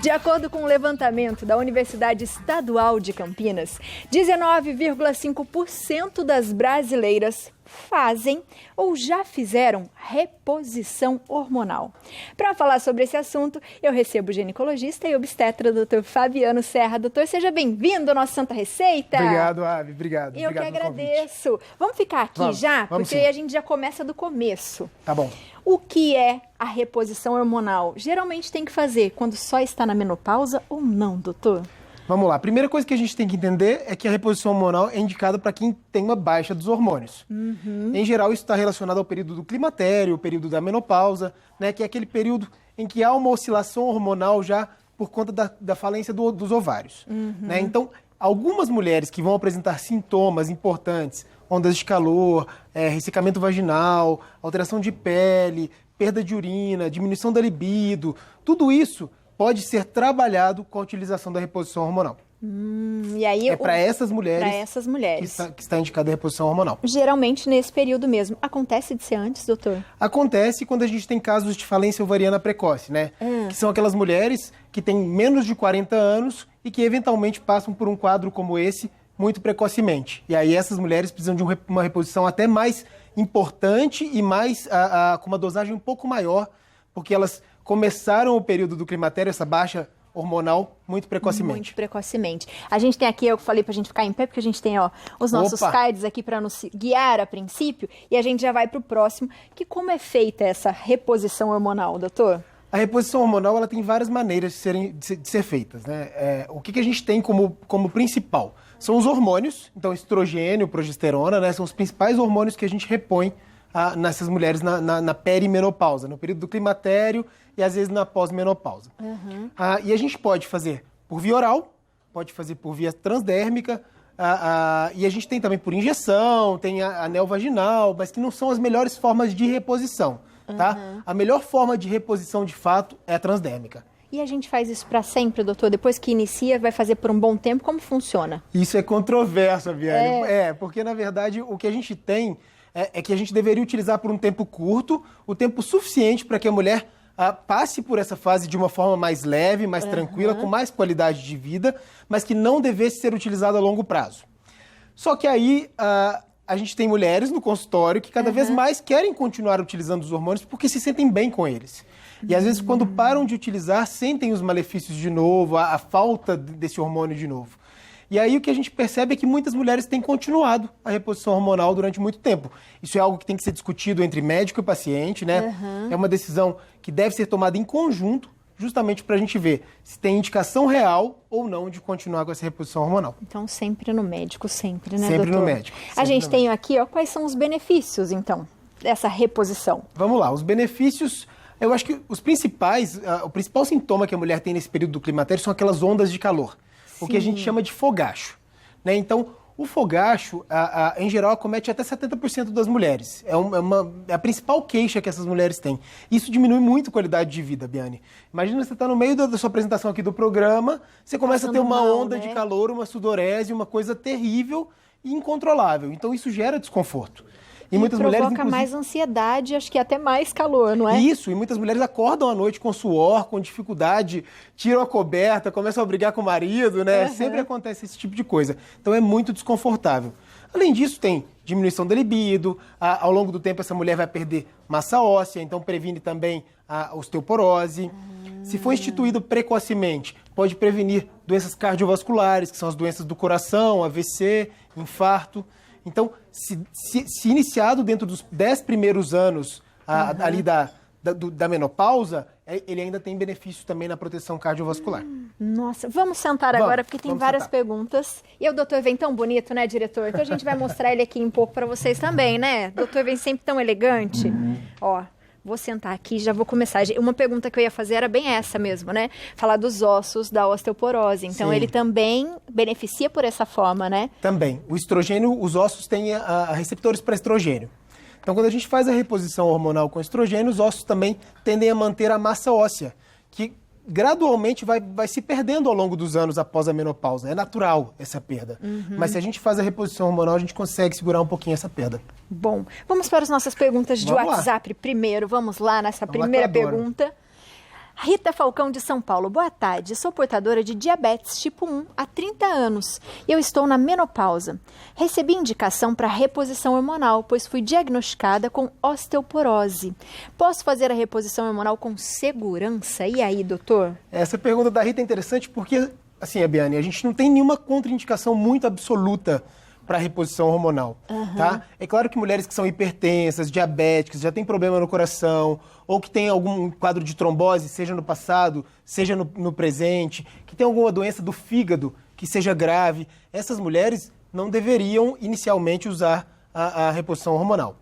De acordo com um levantamento da Universidade Estadual de Campinas, 19,5% das brasileiras fazem ou já fizeram reposição hormonal. Para falar sobre esse assunto, eu recebo o ginecologista e obstetra Dr. Fabiano Serra. Doutor, seja bem-vindo ao nosso Santa Receita. Obrigado, Ave. Obrigado. Eu que agradeço. Vamos ficar aqui vamos porque aí a gente já começa do começo. Tá bom. O que é a reposição hormonal? Geralmente tem que fazer quando só está na menopausa ou não, doutor? Vamos lá. A primeira coisa que a gente tem que entender é que a reposição hormonal é indicada para quem tem uma baixa dos hormônios. Em geral, isso está relacionado ao período do climatério, o período da menopausa, né, que é aquele período em que há uma oscilação hormonal já por conta da falência dos ovários. Né? Então, algumas mulheres que vão apresentar sintomas importantes, ondas de calor, ressecamento vaginal, alteração de pele, perda de urina, diminuição da libido, tudo isso pode ser trabalhado com a utilização da reposição hormonal. E aí, para essas mulheres, que está indicada a reposição hormonal. Geralmente nesse período mesmo. Acontece de ser antes, doutor? Acontece quando a gente tem casos de falência ovariana precoce, né? Que são aquelas mulheres que têm menos de 40 anos e que eventualmente passam por um quadro como esse muito precocemente. E aí essas mulheres precisam de uma reposição até mais importante e mais com uma dosagem um pouco maior, porque elas começaram o período do climatério, essa baixa hormonal, muito precocemente. Muito precocemente. A gente tem aqui, eu falei pra gente ficar em pé, porque a gente tem os nossos cards aqui para nos guiar a princípio, e a gente já vai pro próximo, que como é feita essa reposição hormonal, doutor? A reposição hormonal ela tem várias maneiras de ser feitas, né? O que a gente tem como principal? São os hormônios, então estrogênio, progesterona, né? São os principais hormônios que a gente repõe nessas mulheres na perimenopausa, no período do climatério e às vezes na pós-menopausa. E a gente pode fazer por via oral, pode fazer por via transdérmica, e a gente tem também por injeção, tem anel vaginal, mas que não são as melhores formas de reposição, tá? A melhor forma de reposição, de fato, é a transdérmica. E a gente faz isso para sempre, doutor? Depois que inicia, vai fazer por um bom tempo? Como funciona? Isso é controverso, Viane. Porque, na verdade, o que a gente tem é que a gente deveria utilizar por um tempo curto, o tempo suficiente para que a mulher passe por essa fase de uma forma mais leve, mais tranquila, com mais qualidade de vida, mas que não devesse ser utilizado a longo prazo. Só que aí a gente tem mulheres no consultório que cada vez mais querem continuar utilizando os hormônios porque se sentem bem com eles. E às vezes quando param de utilizar, sentem os malefícios de novo, a falta desse hormônio de novo. E aí o que a gente percebe é que muitas mulheres têm continuado a reposição hormonal durante muito tempo. Isso é algo que tem que ser discutido entre médico e paciente, né? É uma decisão que deve ser tomada em conjunto, justamente para a gente ver se tem indicação real ou não de continuar com essa reposição hormonal. Então sempre no médico, sempre, né, sempre doutor? No médico. A gente tem aqui, quais são os benefícios, então, dessa reposição? Vamos lá, os benefícios... Eu acho que o principal sintoma que a mulher tem nesse período do climatério são aquelas ondas de calor. O que a gente chama de fogacho. Né? Então, o fogacho, em geral, acomete até 70% das mulheres. É a principal queixa que essas mulheres têm. Isso diminui muito a qualidade de vida, Biane. Imagina você estar no meio da sua apresentação aqui do programa, você começa a ter uma onda de calor, uma sudorese, uma coisa terrível e incontrolável. Então, isso gera desconforto. E muitas mulheres provoca mais ansiedade, acho que até mais calor, não é? Isso, e muitas mulheres acordam à noite com suor, com dificuldade, tiram a coberta, começam a brigar com o marido, né? Sempre acontece esse tipo de coisa. Então é muito desconfortável. Além disso, tem diminuição da libido, ao longo do tempo essa mulher vai perder massa óssea, então previne também a osteoporose. Se for instituído precocemente, pode prevenir doenças cardiovasculares, que são as doenças do coração, AVC, infarto. Então, se iniciado dentro dos 10 primeiros anos ali da menopausa, ele ainda tem benefício também na proteção cardiovascular. Nossa, vamos sentar agora, porque tem várias perguntas. E o doutor vem tão bonito, né, diretor? Então a gente vai mostrar ele aqui um pouco para vocês também, né? O doutor vem sempre tão elegante. Ó, vou sentar aqui e já vou começar. Uma pergunta que eu ia fazer era bem essa mesmo, né? Falar dos ossos da osteoporose. Então, ele também beneficia por essa forma, né? Também. O estrogênio, os ossos têm receptores para estrogênio. Então, quando a gente faz a reposição hormonal com estrogênio, os ossos também tendem a manter a massa óssea, que gradualmente vai se perdendo ao longo dos anos após a menopausa. É natural essa perda. Mas se a gente faz a reposição hormonal, a gente consegue segurar um pouquinho essa perda. Bom, vamos para as nossas perguntas de WhatsApp primeiro. Vamos lá nessa primeira pergunta. Rita Falcão de São Paulo, boa tarde. Sou portadora de diabetes tipo 1 há 30 anos e eu estou na menopausa. Recebi indicação para reposição hormonal, pois fui diagnosticada com osteoporose. Posso fazer a reposição hormonal com segurança? E aí, doutor? Essa pergunta da Rita é interessante porque, assim, Abiane, a gente não tem nenhuma contraindicação muito absoluta para reposição hormonal, tá? É claro que mulheres que são hipertensas, diabéticas, já têm problema no coração, ou que têm algum quadro de trombose, seja no passado, seja no presente, que tem alguma doença do fígado que seja grave, essas mulheres não deveriam inicialmente usar a reposição hormonal.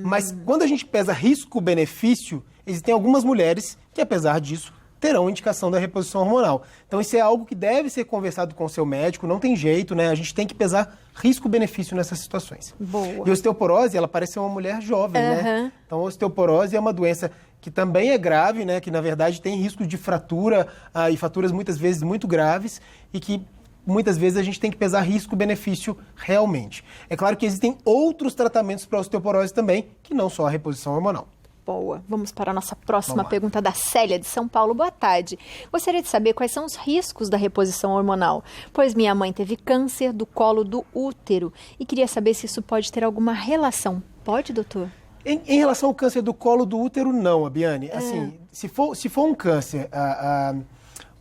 Mas quando a gente pesa risco-benefício, existem algumas mulheres que, apesar disso, terão indicação da reposição hormonal. Então, isso é algo que deve ser conversado com o seu médico, não tem jeito, né? A gente tem que pesar risco-benefício nessas situações. Boa. E a osteoporose, ela parece ser uma mulher jovem, né? Então, a osteoporose é uma doença que também é grave, né? Que, na verdade, tem risco de fratura, e fraturas muitas vezes muito graves, e que muitas vezes a gente tem que pesar risco-benefício realmente. É claro que existem outros tratamentos para a osteoporose também, que não só a reposição hormonal. Boa. Vamos para a nossa próxima pergunta da Célia de São Paulo. Boa tarde. Gostaria de saber quais são os riscos da reposição hormonal, pois minha mãe teve câncer do colo do útero e queria saber se isso pode ter alguma relação. Pode, doutor? Em relação ao câncer do colo do útero, não, Abiane. Assim, se for um câncer,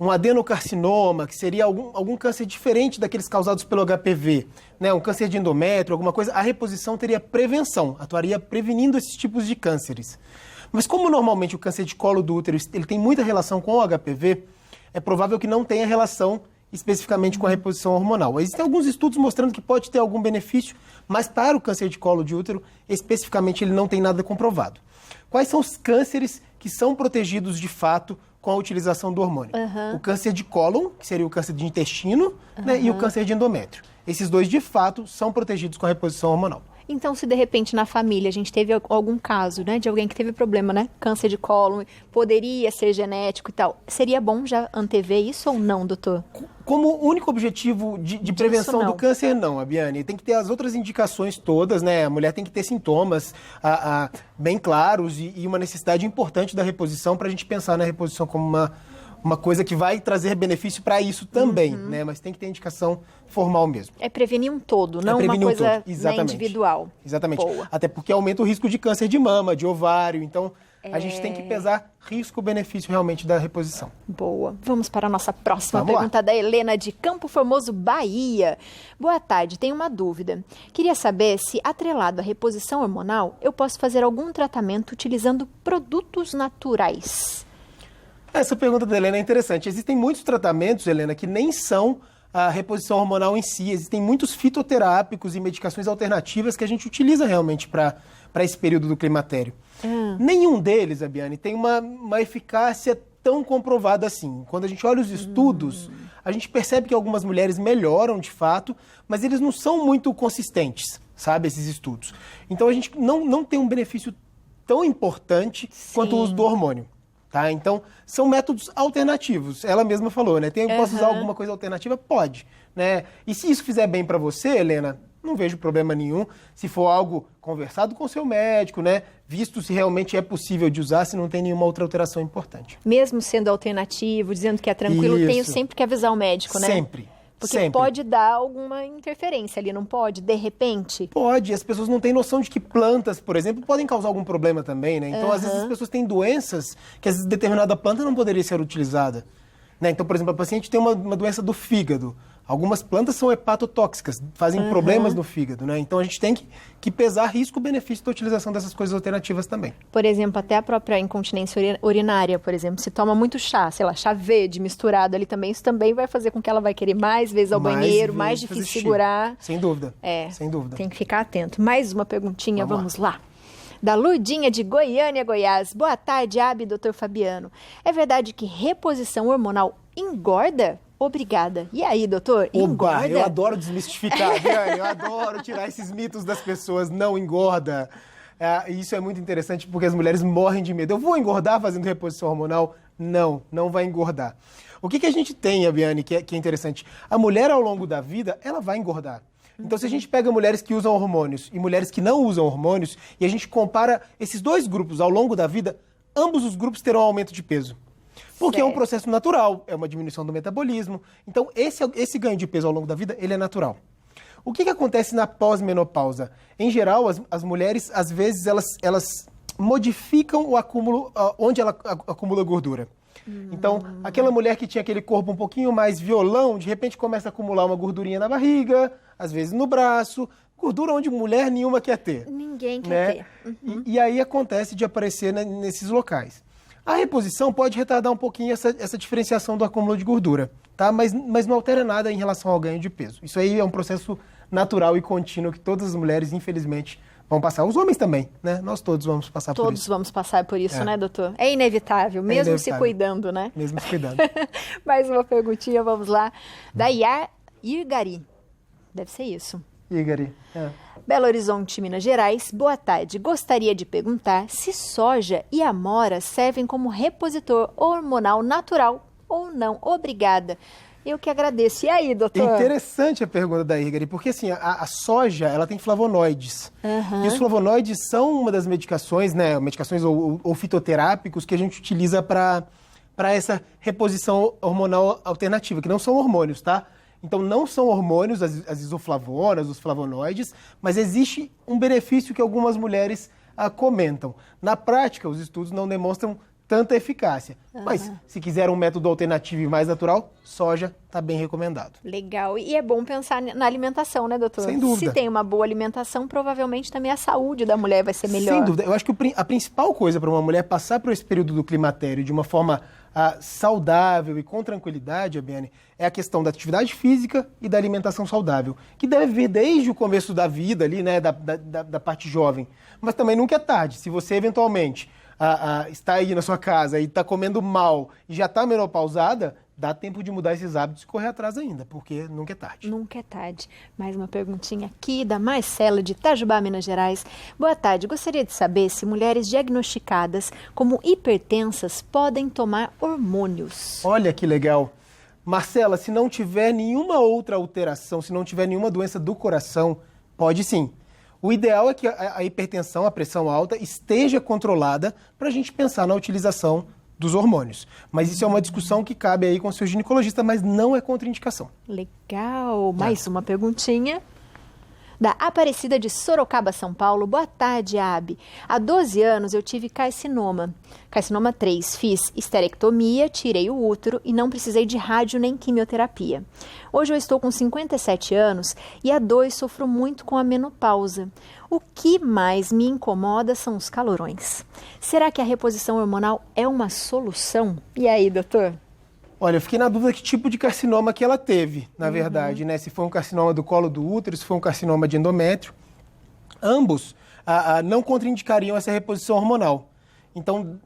um adenocarcinoma, que seria algum câncer diferente daqueles causados pelo HPV, né? Um câncer de endométrio, alguma coisa, a reposição teria prevenção, atuaria prevenindo esses tipos de cânceres. Mas como normalmente o câncer de colo do útero ele tem muita relação com o HPV, é provável que não tenha relação especificamente com a reposição hormonal. Existem alguns estudos mostrando que pode ter algum benefício, mas para o câncer de colo de útero, especificamente, ele não tem nada comprovado. Quais são os cânceres que são protegidos de fato com a utilização do hormônio? O câncer de cólon, que seria o câncer de intestino, né, e o câncer de endométrio. Esses dois, de fato, são protegidos com a reposição hormonal. Então, se de repente na família a gente teve algum caso, né, de alguém que teve problema, né, câncer de cólon, poderia ser genético e tal, seria bom já antever isso ou não, doutor? Como único objetivo de prevenção do câncer, não, Abiane. Tem que ter as outras indicações todas, né? A mulher tem que ter sintomas bem claros e uma necessidade importante da reposição para a gente pensar na reposição como uma coisa que vai trazer benefício para isso também, né? Mas tem que ter indicação formal mesmo. É prevenir um todo, não uma coisa né, individual. Exatamente. Boa. Até porque aumenta o risco de câncer de mama, de ovário. Então, a gente tem que pesar risco-benefício realmente da reposição. Boa. Vamos para a nossa próxima pergunta da Helena de Campo Formoso, Bahia. Boa tarde, tenho uma dúvida. Queria saber se, atrelado à reposição hormonal, eu posso fazer algum tratamento utilizando produtos naturais. Essa pergunta da Helena é interessante. Existem muitos tratamentos, Helena, que nem são a reposição hormonal em si. Existem muitos fitoterápicos e medicações alternativas que a gente utiliza realmente para esse período do climatério. Nenhum deles, Abiane, tem uma eficácia tão comprovada assim. Quando a gente olha os estudos, a gente percebe que algumas mulheres melhoram de fato, mas eles não são muito consistentes, sabe, esses estudos. Então a gente não tem um benefício tão importante quanto o uso do hormônio. Tá? Então, são métodos alternativos. Ela mesma falou, né? Posso usar alguma coisa alternativa? Pode. Né? E se isso fizer bem para você, Helena, não vejo problema nenhum. Se for algo conversado com o seu médico, né? Visto se realmente é possível de usar, se não tem nenhuma outra alteração importante. Mesmo sendo alternativo, dizendo que é tranquilo, tenho sempre que avisar o médico, né? Sempre. Porque pode dar alguma interferência ali, não pode? De repente? Pode. As pessoas não têm noção de que plantas, por exemplo, podem causar algum problema também, né? Então, às vezes, as pessoas têm doenças que, às vezes, determinada planta não poderia ser utilizada. Né? Então, por exemplo, a paciente tem uma doença do fígado. Algumas plantas são hepatotóxicas, fazem problemas no fígado, né? Então, a gente tem que pesar risco-benefício da utilização dessas coisas alternativas também. Por exemplo, até a própria incontinência urinária, por exemplo, se toma muito chá, sei lá, chá verde misturado ali também, isso também vai fazer com que ela vai querer mais vezes ao banheiro, mais difícil segurar. Sem dúvida, sem dúvida. Tem que ficar atento. Mais uma perguntinha, vamos lá. Da Ludinha de Goiânia, Goiás. Boa tarde, Abi, doutor Fabiano. É verdade que reposição hormonal engorda? Obrigada. E aí, doutor? Engorda? Eu adoro desmistificar, eu adoro tirar esses mitos das pessoas. Não engorda. Isso é muito interessante porque as mulheres morrem de medo. Eu vou engordar fazendo reposição hormonal? Não vai engordar. O que a gente tem, Abiane, que é interessante? A mulher, ao longo da vida, ela vai engordar. Então, se a gente pega mulheres que usam hormônios e mulheres que não usam hormônios, e a gente compara esses dois grupos ao longo da vida, ambos os grupos terão aumento de peso. Porque é um processo natural, é uma diminuição do metabolismo. Então, esse ganho de peso ao longo da vida, ele é natural. O que acontece na pós-menopausa? Em geral, as mulheres, às vezes, elas modificam o acúmulo, onde ela acumula gordura. Então, aquela mulher que tinha aquele corpo um pouquinho mais violão, de repente começa a acumular uma gordurinha na barriga, às vezes no braço, gordura onde mulher nenhuma quer ter. Ninguém quer ter. E aí acontece de aparecer nesses locais. A reposição pode retardar um pouquinho essa diferenciação do acúmulo de gordura, tá? Mas não altera nada em relação ao ganho de peso. Isso aí é um processo natural e contínuo que todas as mulheres, infelizmente, vão passar. Os homens também, né? Nós todos vamos passar por isso. Todos vamos passar por isso, né, doutor? É inevitável, mesmo se cuidando, né? Mesmo se cuidando. Mais uma perguntinha, vamos lá. Da Irgari. Deve ser isso. Irgari. Belo Horizonte, Minas Gerais. Boa tarde. Gostaria de perguntar se soja e amora servem como repositor hormonal natural ou não. Obrigada. Eu que agradeço. E aí, doutor? Interessante a pergunta da Irgari, porque assim, a soja, ela tem flavonoides. E os flavonoides são uma das medicações, né, medicações ou fitoterápicos que a gente utiliza para essa reposição hormonal alternativa, que não são hormônios, tá? Então, não são hormônios, as isoflavonas, os flavonoides, mas existe um benefício que algumas mulheres comentam. Na prática, os estudos não demonstram tanta eficácia. Mas, se quiser um método alternativo e mais natural, soja está bem recomendado. Legal. E é bom pensar na alimentação, né, doutor? Sem dúvida. Se tem uma boa alimentação, provavelmente também a saúde da mulher vai ser melhor. Sem dúvida. Eu acho que a principal coisa para uma mulher passar por esse período do climatério de uma forma saudável e com tranquilidade, Abiane, é a questão da atividade física e da alimentação saudável, que deve vir desde o começo da vida ali, né, da parte jovem. Mas também nunca é tarde. Se você eventualmente está aí na sua casa e está comendo mal e já está menopausada, dá tempo de mudar esses hábitos e correr atrás ainda, porque nunca é tarde. Nunca é tarde. Mais uma perguntinha aqui da Marcela, de Itajubá, Minas Gerais. Boa tarde. Gostaria de saber se mulheres diagnosticadas como hipertensas podem tomar hormônios. Olha que legal. Marcela, se não tiver nenhuma outra alteração, se não tiver nenhuma doença do coração, pode sim. O ideal é que a hipertensão, a pressão alta, esteja controlada para a gente pensar na utilização dos hormônios. Mas isso é uma discussão que cabe aí com o seu ginecologista, mas não é contraindicação. Legal. Mais uma perguntinha. Da Aparecida de Sorocaba, São Paulo. Boa tarde, Abi. Há 12 anos eu tive carcinoma. Carcinoma 3. Fiz esterectomia, tirei o útero e não precisei de rádio nem quimioterapia. Hoje eu estou com 57 anos e há 2 sofro muito com a menopausa. O que mais me incomoda são os calorões. Será que a reposição hormonal é uma solução? E aí, doutor? Olha, eu fiquei na dúvida que tipo de carcinoma que ela teve, na verdade, né? Se foi um carcinoma do colo do útero, se foi um carcinoma de endométrio. Ambos não contraindicariam essa reposição hormonal. Então,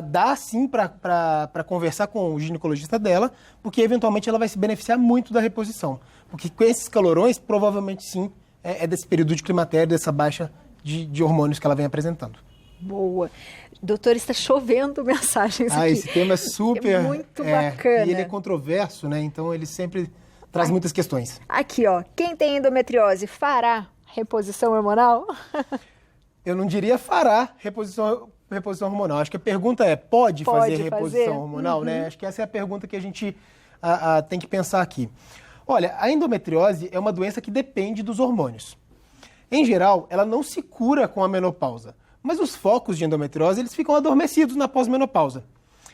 dá sim para conversar com o ginecologista dela, porque eventualmente ela vai se beneficiar muito da reposição. Porque com esses calorões, provavelmente sim, é desse período de climatério, dessa baixa de hormônios que ela vem apresentando. Boa. Doutor, está chovendo mensagens aqui. Esse tema é super... muito bacana. E ele é controverso, né? Então ele sempre traz muitas questões. Aqui, ó. Quem tem endometriose fará reposição hormonal? Eu não diria fará reposição hormonal. Acho que a pergunta é, pode fazer reposição hormonal, né? Acho que essa é a pergunta que a gente tem que pensar aqui. Olha, a endometriose é uma doença que depende dos hormônios. Em geral, ela não se cura com a menopausa. Mas os focos de endometriose, eles ficam adormecidos na pós-menopausa.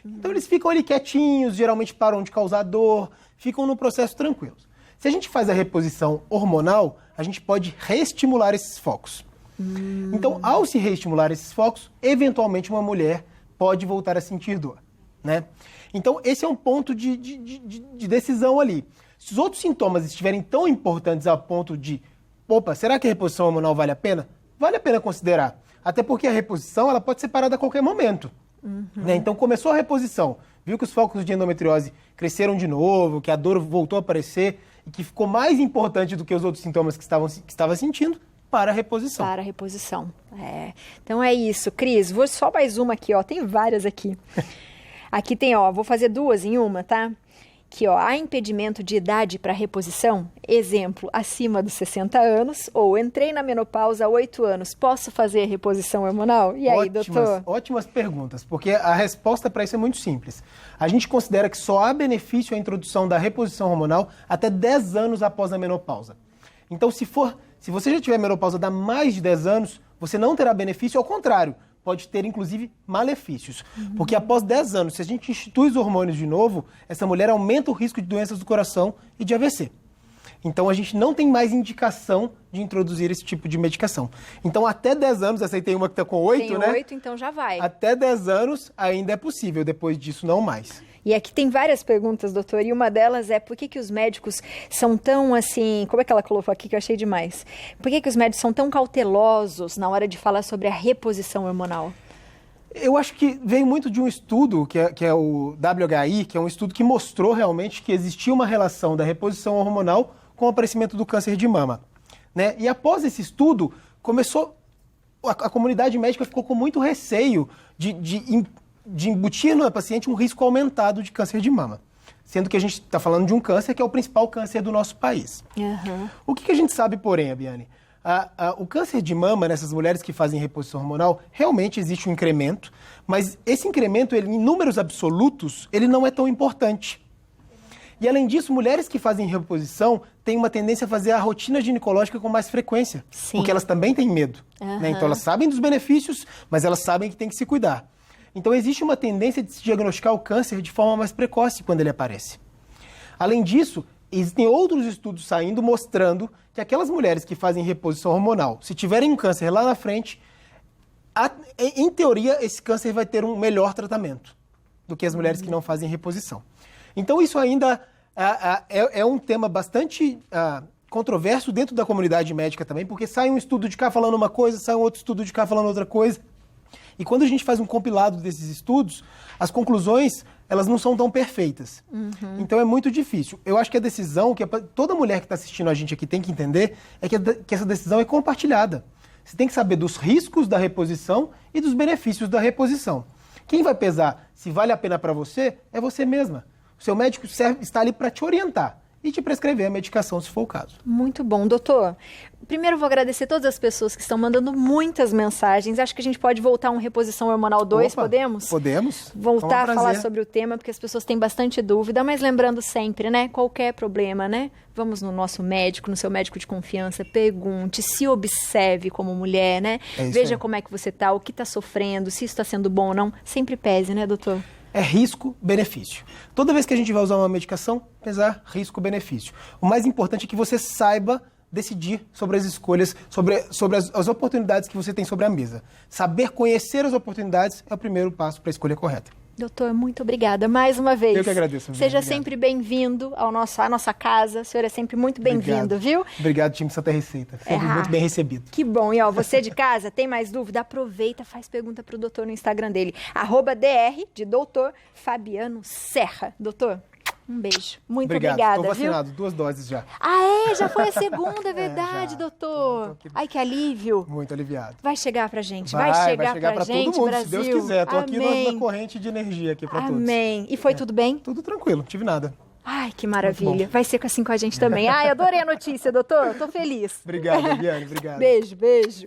Então eles ficam ali quietinhos, geralmente param de causar dor, ficam no processo tranquilos. Se a gente faz a reposição hormonal, a gente pode reestimular esses focos. Então, ao se reestimular esses focos, eventualmente uma mulher pode voltar a sentir dor, né? Então, esse é um ponto de decisão ali. Se os outros sintomas estiverem tão importantes a ponto de, opa, será que a reposição hormonal vale a pena? Vale a pena considerar. Até porque a reposição ela pode ser parada a qualquer momento. Né? Então, começou a reposição, viu que os focos de endometriose cresceram de novo, que a dor voltou a aparecer e que ficou mais importante do que os outros sintomas que estava sentindo, para a reposição. Para a reposição. Então é isso. Cris, vou só mais uma aqui, ó. Tem várias aqui. Aqui tem, ó, vou fazer 2 em uma, tá? que, ó, há impedimento de idade para reposição? Exemplo, acima dos 60 anos, ou entrei na menopausa há 8 anos, posso fazer reposição hormonal? E aí, doutor? Ótimas perguntas, porque a resposta para isso é muito simples. A gente considera que só há benefício à introdução da reposição hormonal até 10 anos após a menopausa. Então, se você já tiver menopausa há mais de 10 anos, você não terá benefício, ao contrário, pode ter, inclusive, malefícios. Porque após 10 anos, se a gente institui os hormônios de novo, essa mulher aumenta o risco de doenças do coração e de AVC. Então, a gente não tem mais indicação de introduzir esse tipo de medicação. Então, até 10 anos, essa aí tem uma que está com 8, né? Tem 8, então já vai. Até 10 anos ainda é possível, depois disso não mais. E aqui tem várias perguntas, doutor, e uma delas é por que os médicos são tão assim... Como é que ela colocou aqui que eu achei demais? Por que os médicos são tão cautelosos na hora de falar sobre a reposição hormonal? Eu acho que veio muito de um estudo, que é o WHI, que é um estudo que mostrou realmente que existia uma relação da reposição hormonal com o aparecimento do câncer de mama, né? E após esse estudo, a comunidade médica ficou com muito receio de embutir na paciente um risco aumentado de câncer de mama. Sendo que a gente está falando de um câncer que é o principal câncer do nosso país. Uhum. O que a gente sabe, porém, Abiane? O câncer de mama, nessas mulheres que fazem reposição hormonal, realmente existe um incremento, mas esse incremento, em números absolutos, ele não é tão importante. E, além disso, mulheres que fazem reposição têm uma tendência a fazer a rotina ginecológica com mais frequência. Sim. Porque elas também têm medo. Uhum. Né? Então, elas sabem dos benefícios, mas elas sabem que tem que se cuidar. Então, existe uma tendência de se diagnosticar o câncer de forma mais precoce quando ele aparece. Além disso, existem outros estudos saindo mostrando que aquelas mulheres que fazem reposição hormonal, se tiverem um câncer lá na frente, em teoria, esse câncer vai ter um melhor tratamento do que as mulheres que não fazem reposição. Então, isso ainda é um tema bastante controverso dentro da comunidade médica também, porque sai um estudo de cá falando uma coisa, sai um outro estudo de cá falando outra coisa. E quando a gente faz um compilado desses estudos, as conclusões, elas não são tão perfeitas. Uhum. Então é muito difícil. Eu acho que a decisão, que toda mulher que está assistindo a gente aqui tem que entender, é que essa decisão é compartilhada. Você tem que saber dos riscos da reposição e dos benefícios da reposição. Quem vai pesar se vale a pena para você é você mesma. O seu médico está ali para te orientar e te prescrever a medicação, se for o caso. Muito bom, doutor. Primeiro, vou agradecer todas as pessoas que estão mandando muitas mensagens. Acho que a gente pode voltar um Reposição Hormonal 2, podemos? Podemos. Voltar a falar sobre o tema, porque as pessoas têm bastante dúvida, mas lembrando sempre, né? Qualquer problema, né? Vamos no nosso médico, no seu médico de confiança, pergunte, se observe como mulher, né? Veja como é que você está, o que está sofrendo, se isso está sendo bom ou não. Sempre pese, né, doutor? É risco-benefício. Toda vez que a gente vai usar uma medicação, pesar risco-benefício. O mais importante é que você saiba decidir sobre as escolhas, sobre as oportunidades que você tem sobre a mesa. Saber conhecer as oportunidades é o primeiro passo para a escolha correta. Doutor, muito obrigada mais uma vez. Eu que agradeço. Seja sempre bem-vindo à nossa casa. O senhor é sempre muito bem-vindo, viu? Obrigado, time Santa Receita. Sempre muito bem recebido. Que bom. E ó, você de casa, tem mais dúvida? Aproveita, faz pergunta pro doutor no Instagram dele. @dr de doutor Fabiano Serra. Doutor, um beijo. Muito obrigada, Estou vacinado, 2 doses já. Ah, já foi a segunda, é verdade, doutor. Ai, que alívio. Muito aliviado. Vai chegar pra gente, vai chegar pra gente, todo mundo, Brasil. se Deus quiser. Estou aqui na corrente de energia aqui para todos. Amém. E foi tudo bem? Tudo tranquilo, não tive nada. Ai, que maravilha. Vai ser assim com a gente também. Ai, adorei a notícia, doutor. Tô feliz. Obrigado, Viviane. Obrigado. Beijo, beijo.